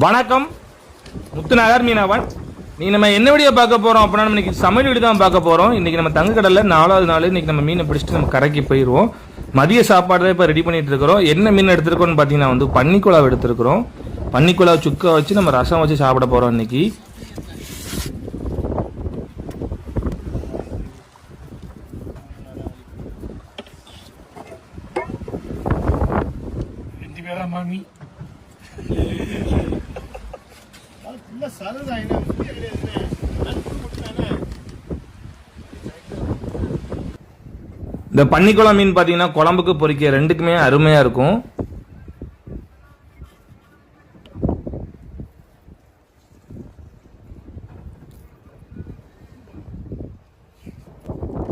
வணக்கம், முத்துநகர் மீனவன். நீ நம்ம என்ன வீடியோ பார்க்க போறோம் அப்படின்னா, நம்ம இன்னைக்கு சமையல் வீடியோ தான் பார்க்க போறோம். இன்னைக்கு நம்ம தங்கக்கடல்ல 4வது நாள். இன்னைக்கு நம்ம மீனை பிடிச்சிட்டு நம்ம கரைக்கு போயிடுவோம். மதிய சாப்பாடு தான் இப்போ ரெடி பண்ணிட்டு இருக்கிறோம். என்ன மீன் எடுத்திருக்கோம்னு பார்த்தீங்கன்னா வந்து பன்னிக்குழாவை எடுத்திருக்கிறோம். பன்னிக்குழாவை சுக்கா வச்சு நம்ம ரசம் வச்சு சாப்பிட போறோம் இன்னைக்கு. மாமி இந்த பன்னிக்குளம் மீன் பார்த்தீங்கன்னா குழம்புக்கு பொரிக்க ரெண்டுக்குமே அருமையா இருக்கும்.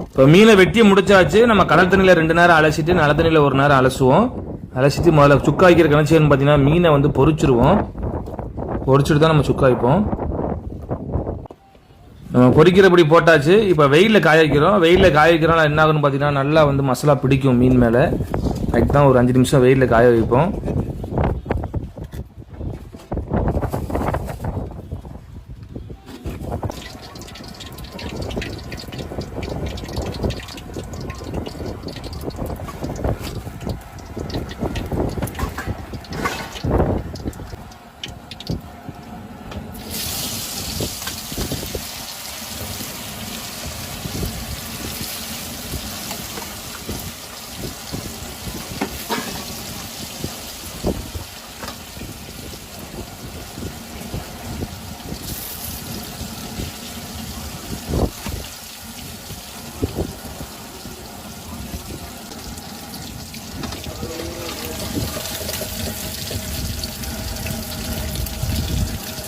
இப்போ மீனை வெட்டி முடிச்சாச்சு. நம்ம கடல் தண்ணியில் 2 நேரம் அலசிட்டு நல்ல தண்ணியில் 1 நேரம் அலசுவோம். அலசிட்டு முதல்ல சுக்கா வைக்கிற கணச்சின்னு பார்த்தீங்கன்னா மீனை வந்து பொரிச்சிருவோம். பொரிச்சுட்டு தான் நம்ம சுக்கா வைப்போம். நம்ம பொரிக்கிறபடி போட்டாச்சு. இப்போ வெயிலில் காய வைக்கிறோம். வெயிலில் காய வைக்கிறோம்னா என்ன ஆகுன்னு பார்த்தீங்கன்னா நல்லா வந்து மசாலா பிடிக்கும் மீன் மேலே. அதுக்கு தான் ஒரு 5 நிமிஷம் வெயிலில் காய வைப்போம்.